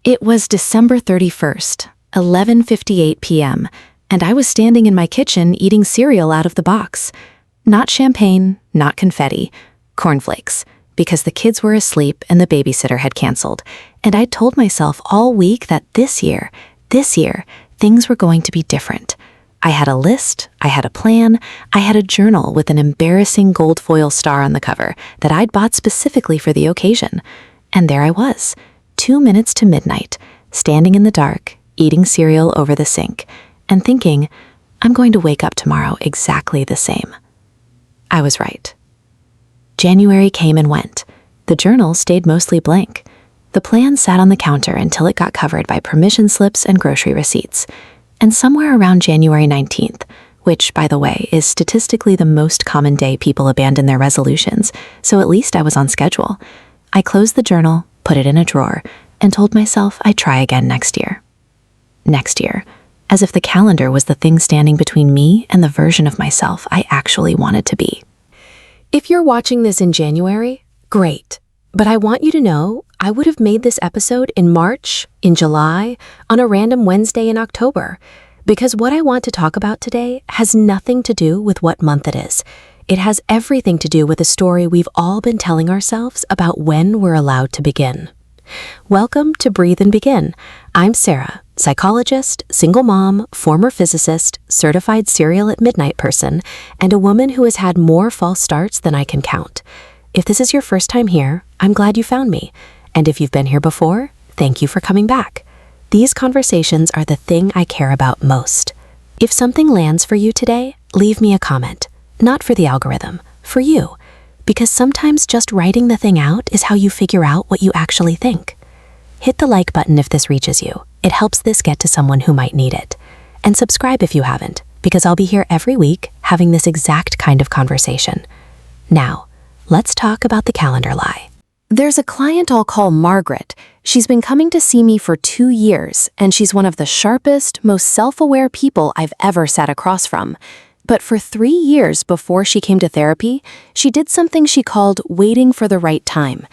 It was December 31st, 11:58 p.m., and I was standing in my kitchen eating cereal out of the box. Not champagne, not confetti, cornflakes, because the kids were asleep and the babysitter had canceled. And I'd told myself all week that this year, things were going to be different. I had a list, I had a plan, I had a journal with an embarrassing gold foil star on the cover that I'd bought specifically for the occasion. And there I was, 2 minutes to midnight, standing in the dark, eating cereal over the sink, and thinking, I'm going to wake up tomorrow exactly the same. I was right. January came and went. The journal stayed mostly blank. The plan sat on the counter until it got covered by permission slips and grocery receipts. And somewhere around January 19th, which, by the way, is statistically the most common day people abandon their resolutions, so at least I was on schedule, I closed the journal, put it in a drawer, and told myself I'd try again next year. Next year, as if the calendar was the thing standing between me and the version of myself I actually wanted to be. If you're watching this in January, great. But I want you to know I would have made this episode in March, in July, on a random Wednesday in October, because what I want to talk about today has nothing to do with what month it is. It has everything to do with a story we've all been telling ourselves about when we're allowed to begin. Welcome to Breathe and Begin. I'm Sarah, psychologist, single mom, former physicist, certified cereal at midnight person, and a woman who has had more false starts than I can count. If this is your first time here, I'm glad you found me. And if you've been here before, thank you for coming back. These conversations are the thing I care about most. If something lands for you today, leave me a comment. Not for the algorithm, for you. Because sometimes just writing the thing out is how you figure out what you actually think. Hit the like button if this reaches you. It helps this get to someone who might need it. And subscribe if you haven't, because I'll be here every week having this exact kind of conversation. Now, let's talk about the calendar lie. There's a client I'll call Margaret. She's been coming to see me for 2 years, and she's one of the sharpest, most self-aware people I've ever sat across from. But for 3 years before she came to therapy, she did something she called waiting for the right time.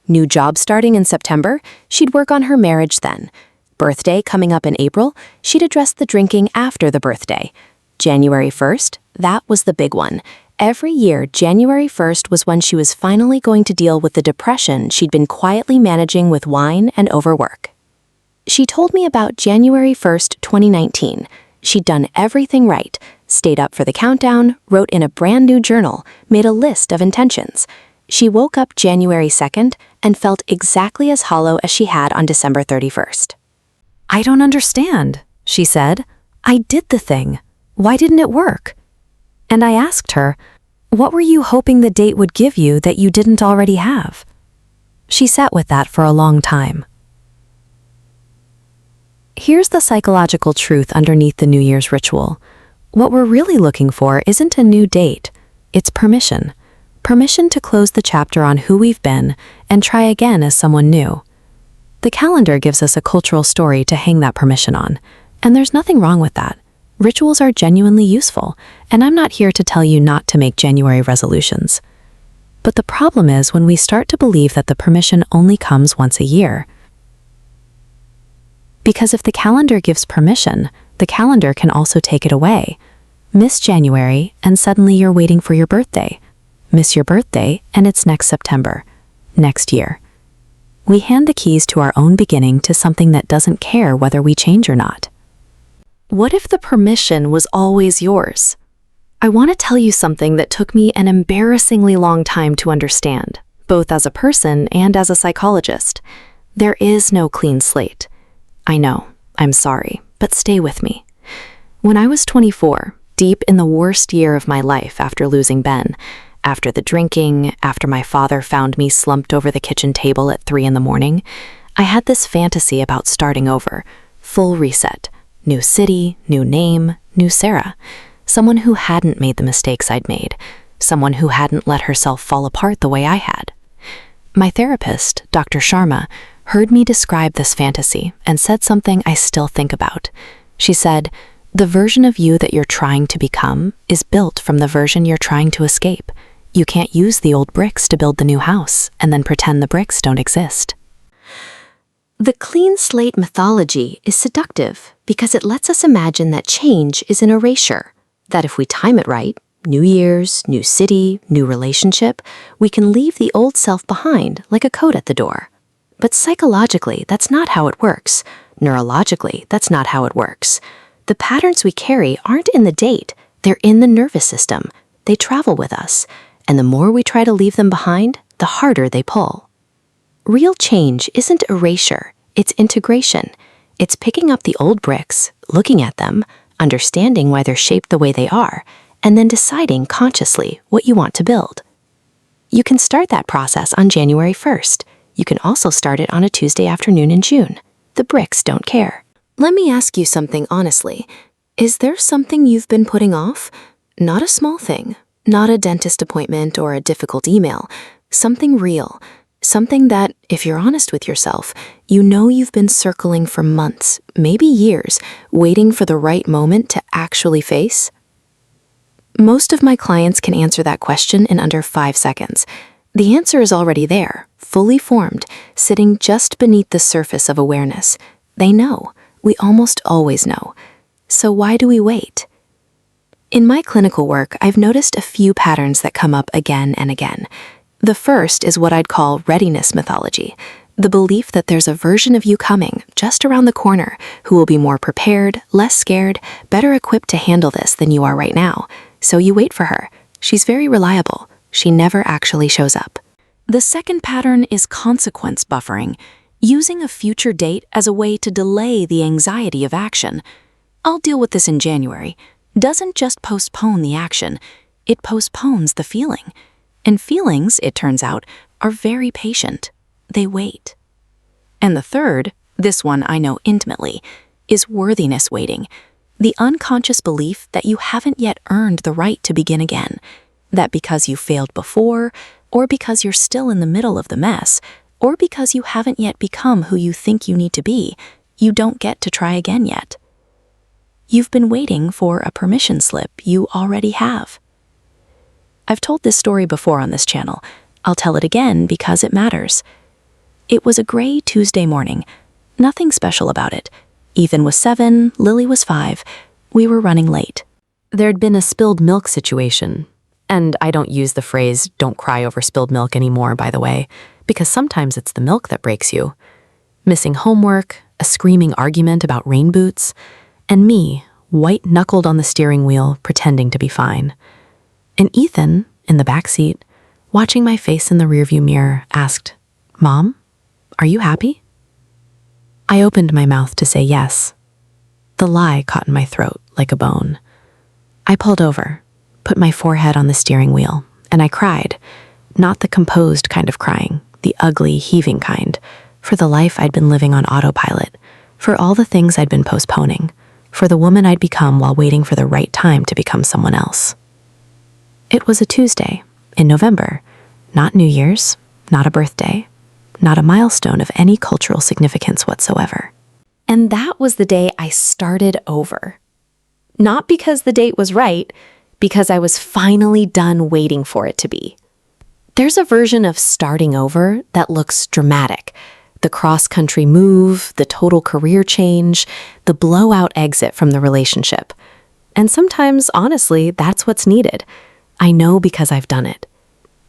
New job starting in September, she'd work on her marriage then. Birthday coming up in April, she'd address the drinking after the birthday. January 1st, that was the big one. Every year, January 1st was when she was finally going to deal with the depression she'd been quietly managing with wine and overwork. She told me about January 1st, 2019. She'd done everything right, stayed up for the countdown, wrote in a brand new journal, made a list of intentions. She woke up January 2nd and felt exactly as hollow as she had on December 31st. I don't understand, she said. I did the thing. Why didn't it work? And I asked her, what were you hoping the date would give you that you didn't already have? She sat with that for a long time. Here's the psychological truth underneath the New Year's ritual. What we're really looking for isn't a new date. It's permission. Permission to close the chapter on who we've been and try again as someone new. The calendar gives us a cultural story to hang that permission on, and there's nothing wrong with that. Rituals are genuinely useful, and I'm not here to tell you not to make January resolutions. But the problem is when we start to believe that the permission only comes once a year. Because if the calendar gives permission, the calendar can also take it away. Miss January, and suddenly you're waiting for your birthday. Miss your birthday, and it's next September. Next year. We hand the keys to our own beginning to something that doesn't care whether we change or not. What if the permission was always yours? I want to tell you something that took me an embarrassingly long time to understand, both as a person and as a psychologist. There is no clean slate. I know, I'm sorry, but stay with me. When I was 24, deep in the worst year of my life after losing Ben, after the drinking, after my father found me slumped over the kitchen table at 3 a.m, I had this fantasy about starting over, full reset. New city, new name, new Sarah. Someone who hadn't made the mistakes I'd made. Someone who hadn't let herself fall apart the way I had. My therapist, Dr. Sharma, heard me describe this fantasy and said something I still think about. She said, the version of you that you're trying to become is built from the version you're trying to escape. You can't use the old bricks to build the new house and then pretend the bricks don't exist. The clean slate mythology is seductive because it lets us imagine that change is an erasure, that if we time it right, new years, new city, new relationship, we can leave the old self behind like a coat at the door. But psychologically, that's not how it works. Neurologically, that's not how it works. The patterns we carry aren't in the date, they're in the nervous system. They travel with us, and the more we try to leave them behind, the harder they pull. Real change isn't erasure, it's integration. It's picking up the old bricks, looking at them, understanding why they're shaped the way they are, and then deciding consciously what you want to build. You can start that process on January 1st. You can also start it on a Tuesday afternoon in June. The bricks don't care. Let me ask you something honestly. Is there something you've been putting off? Not a small thing, not a dentist appointment or a difficult email. Something real. Something that, if you're honest with yourself, you know you've been circling for months, maybe years, waiting for the right moment to actually face? Most of my clients can answer that question in under 5 seconds. The answer is already there, fully formed, sitting just beneath the surface of awareness. They know. We almost always know. So why do we wait? In my clinical work, I've noticed a few patterns that come up again and again. The first is what I'd call readiness mythology, the belief that there's a version of you coming just around the corner who will be more prepared, less scared, better equipped to handle this than you are right now. So you wait for her. She's very reliable. She never actually shows up. The second pattern is consequence buffering, using a future date as a way to delay the anxiety of action. I'll deal with this in January. Doesn't just postpone the action, it postpones the feeling. And feelings, it turns out, are very patient. They wait. And the third, this one I know intimately, is worthiness waiting. The unconscious belief that you haven't yet earned the right to begin again. That because you failed before, or because you're still in the middle of the mess, or because you haven't yet become who you think you need to be, you don't get to try again yet. You've been waiting for a permission slip you already have. I've told this story before on this channel. I'll tell it again because it matters. It was a gray Tuesday morning. Nothing special about it. Ethan was 7, Lily was 5. We were running late. There'd been a spilled milk situation. And I don't use the phrase, "don't cry over spilled milk" anymore, by the way, because sometimes it's the milk that breaks you. Missing homework, a screaming argument about rain boots, and me, white-knuckled on the steering wheel, pretending to be fine. And Ethan, in the back seat, watching my face in the rearview mirror, asked, "Mom, are you happy?" I opened my mouth to say yes. The lie caught in my throat like a bone. I pulled over, put my forehead on the steering wheel, and I cried. Not the composed kind of crying, the ugly, heaving kind, for the life I'd been living on autopilot, for all the things I'd been postponing, for the woman I'd become while waiting for the right time to become someone else. It was a Tuesday, in November, not New Year's, not a birthday, not a milestone of any cultural significance whatsoever. And that was the day I started over. Not because the date was right, because I was finally done waiting for it to be. There's a version of starting over that looks dramatic. The cross-country move, the total career change, the blowout exit from the relationship. And sometimes, honestly, that's what's needed. I know because I've done it.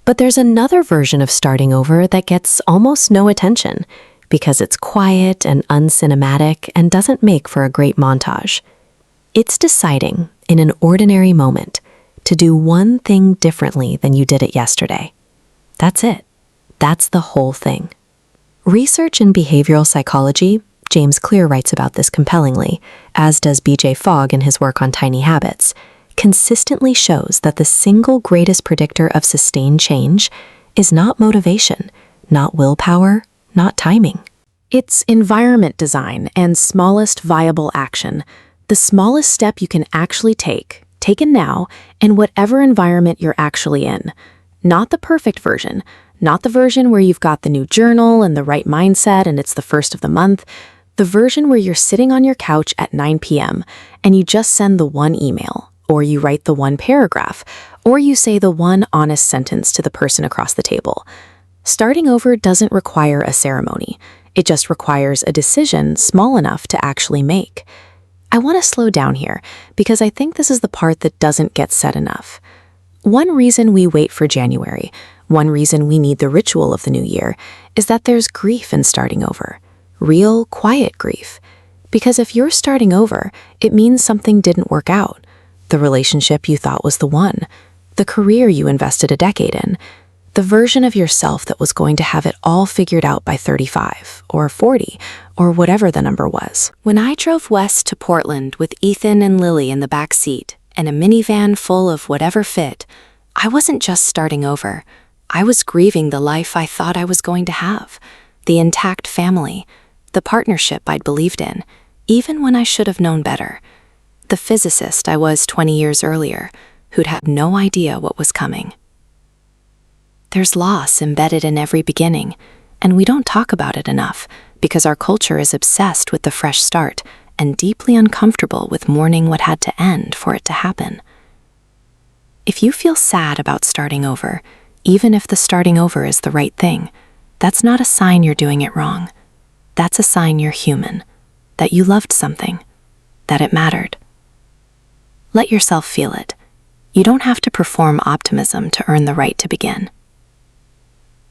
But there's another version of starting over that gets almost no attention because it's quiet and uncinematic and doesn't make for a great montage. It's deciding, in an ordinary moment, to do one thing differently than you did it yesterday. That's it. That's the whole thing. Research in behavioral psychology, James Clear writes about this compellingly, as does B.J. Fogg in his work on tiny habits, consistently shows that the single greatest predictor of sustained change is not motivation, not willpower, not timing. It's environment design and smallest viable action, the smallest step you can actually take, taken now, in whatever environment you're actually in. Not the perfect version, not the version where you've got the new journal and the right mindset and it's the first of the month, the version where you're sitting on your couch at 9 p.m. and you just send the one email, or you write the one paragraph, or you say the one honest sentence to the person across the table. Starting over doesn't require a ceremony. It just requires a decision small enough to actually make. I want to slow down here because I think this is the part that doesn't get said enough. One reason we wait for January, one reason we need the ritual of the new year, is that there's grief in starting over. Real, quiet grief. Because if you're starting over, it means something didn't work out. The relationship you thought was the one, the career you invested a decade in, the version of yourself that was going to have it all figured out by 35 or 40 or whatever the number was. When I drove west to Portland with Ethan and Lily in the back seat and a minivan full of whatever fit, I wasn't just starting over. I was grieving the life I thought I was going to have, the intact family, the partnership I'd believed in, even when I should have known better, the physicist I was 20 years earlier, who'd had no idea what was coming. There's loss embedded in every beginning, and we don't talk about it enough because our culture is obsessed with the fresh start and deeply uncomfortable with mourning what had to end for it to happen. If you feel sad about starting over, even if the starting over is the right thing, that's not a sign you're doing it wrong. That's a sign you're human, that you loved something, that it mattered. Let yourself feel it. You don't have to perform optimism to earn the right to begin.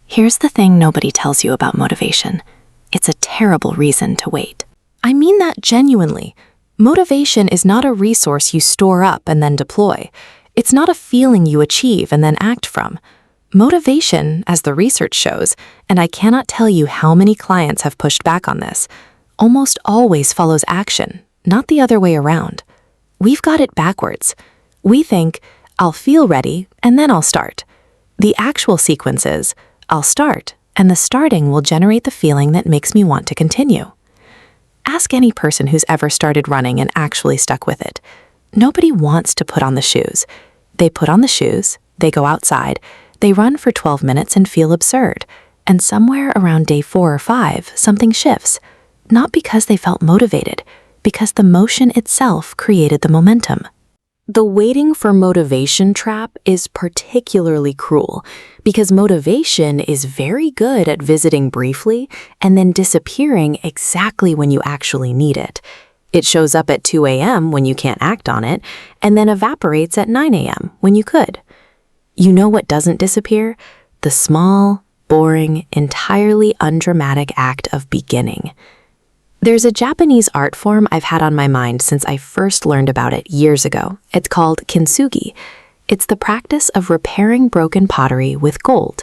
Here's the thing nobody tells you about motivation. It's a terrible reason to wait. I mean that genuinely. Motivation is not a resource you store up and then deploy. It's not a feeling you achieve and then act from. Motivation, as the research shows, and I cannot tell you how many clients have pushed back on this, almost always follows action, not the other way around. We've got it backwards. We think, I'll feel ready and then I'll start. The actual sequence is, I'll start, and the starting will generate the feeling that makes me want to continue. Ask any person who's ever started running and actually stuck with it. Nobody wants to put on the shoes. They put on the shoes, they go outside, they run for 12 minutes and feel absurd. And somewhere around day 4 or 5, something shifts. Not because they felt motivated, because the motion itself created the momentum. The waiting for motivation trap is particularly cruel because motivation is very good at visiting briefly and then disappearing exactly when you actually need it. It shows up at 2 a.m. when you can't act on it and then evaporates at 9 a.m. when you could. You know what doesn't disappear? The small, boring, entirely undramatic act of beginning. There's a Japanese art form I've had on my mind since I first learned about it years ago. It's called kintsugi. It's the practice of repairing broken pottery with gold,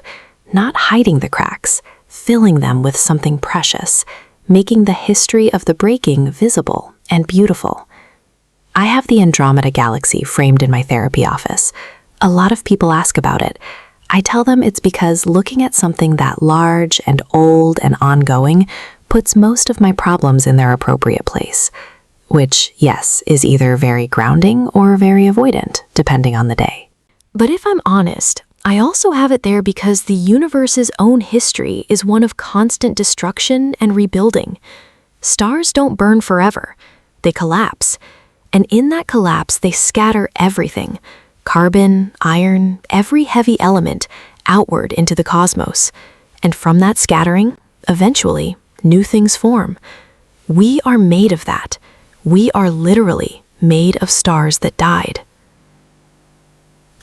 not hiding the cracks, filling them with something precious, making the history of the breaking visible and beautiful. I have the Andromeda Galaxy framed in my therapy office. A lot of people ask about it. I tell them it's because looking at something that large and old and ongoing puts most of my problems in their appropriate place, which, yes, is either very grounding or very avoidant, depending on the day. But if I'm honest, I also have it there because the universe's own history is one of constant destruction and rebuilding. Stars don't burn forever. They collapse. And in that collapse, they scatter everything, carbon, iron, every heavy element, outward into the cosmos. And from that scattering, eventually, new things form. We are made of that. We are literally made of stars that died.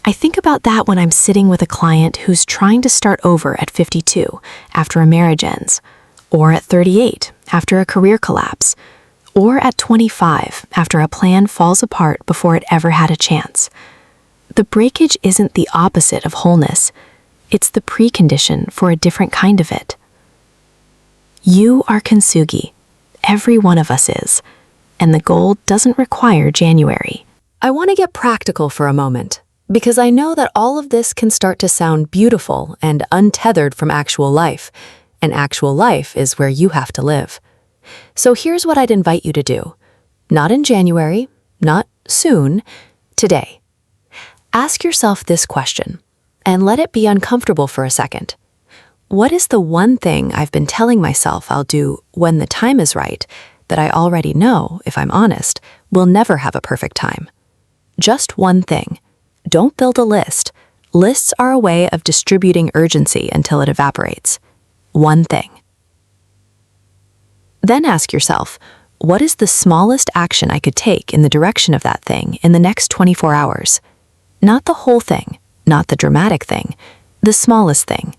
I think about that when I'm sitting with a client who's trying to start over at 52 after a marriage ends, or at 38 after a career collapse, or at 25 after a plan falls apart before it ever had a chance. The breakage isn't the opposite of wholeness. It's the precondition for a different kind of it. You are kintsugi. Every one of us is. And the goal doesn't require January. I want to get practical for a moment, because I know that all of this can start to sound beautiful and untethered from actual life, and actual life is where you have to live. So here's what I'd invite you to do. Not in January, not soon, today. Ask yourself this question, and let it be uncomfortable for a second. What is the one thing I've been telling myself I'll do when the time is right that I already know, if I'm honest, will never have a perfect time? Just one thing. Don't build a list. Lists are a way of distributing urgency until it evaporates. One thing. Then ask yourself, what is the smallest action I could take in the direction of that thing in the next 24 hours? Not the whole thing, not the dramatic thing, the smallest thing,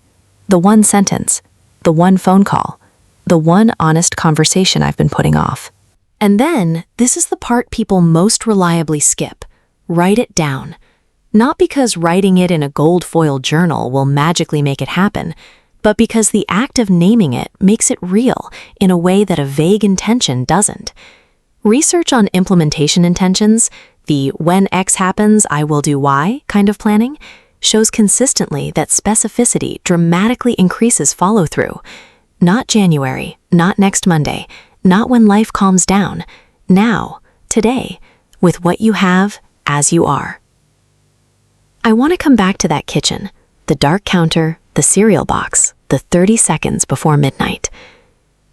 the one sentence, the one phone call, the one honest conversation I've been putting off. And then, this is the part people most reliably skip. Write it down. Not because writing it in a gold-foiled journal will magically make it happen, but because the act of naming it makes it real in a way that a vague intention doesn't. Research on implementation intentions, the when X happens, I will do Y kind of planning, shows consistently that specificity dramatically increases follow-through. Not January, not next Monday, not when life calms down. Now, today, with what you have as you are. I want to come back to that kitchen, the dark counter, the cereal box, the 30 seconds before midnight.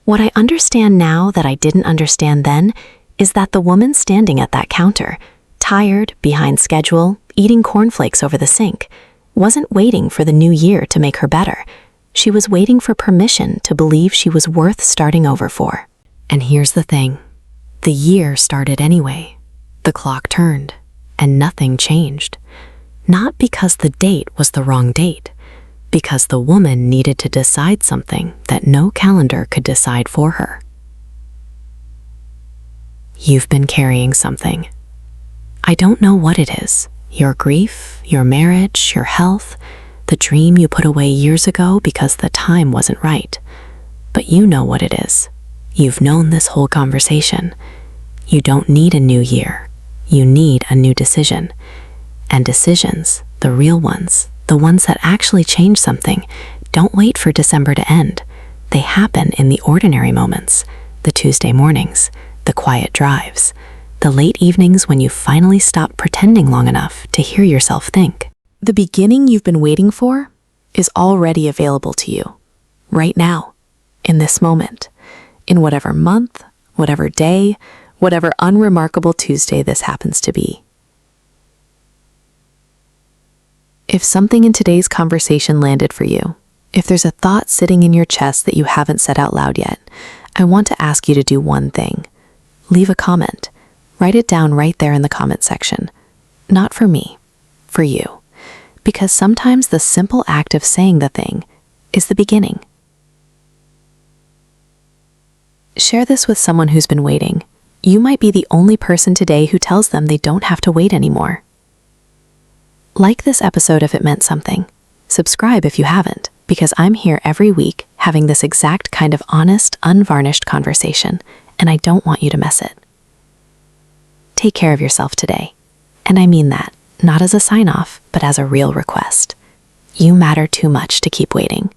What I understand now that I didn't understand then is that the woman standing at that counter, tired, behind schedule, eating cornflakes over the sink, wasn't waiting for the new year to make her better. She was waiting for permission to believe she was worth starting over for. And here's the thing. The year started anyway. The clock turned, and nothing changed. Not because the date was the wrong date, because the woman needed to decide something that no calendar could decide for her. You've been carrying something. I don't know what it is. Your grief, your marriage, your health, the dream you put away years ago because the time wasn't right. But you know what it is. You've known this whole conversation. You don't need a new year. You need a new decision. And decisions, the real ones, the ones that actually change something, don't wait for December to end. They happen in the ordinary moments, the Tuesday mornings, the quiet drives, the late evenings when you finally stop pretending long enough to hear yourself think. The beginning you've been waiting for is already available to you, right now, in this moment, in whatever month, whatever day, whatever unremarkable Tuesday this happens to be. If something in today's conversation landed for you, if there's a thought sitting in your chest that you haven't said out loud yet, I want to ask you to do one thing. Leave a comment. Write it down right there in the comment section. Not for me, for you. Because sometimes the simple act of saying the thing is the beginning. Share this with someone who's been waiting. You might be the only person today who tells them they don't have to wait anymore. Like this episode if it meant something. Subscribe if you haven't, because I'm here every week having this exact kind of honest, unvarnished conversation, and I don't want you to miss it. Take care of yourself today. And I mean that, not as a sign-off, but as a real request. You matter too much to keep waiting.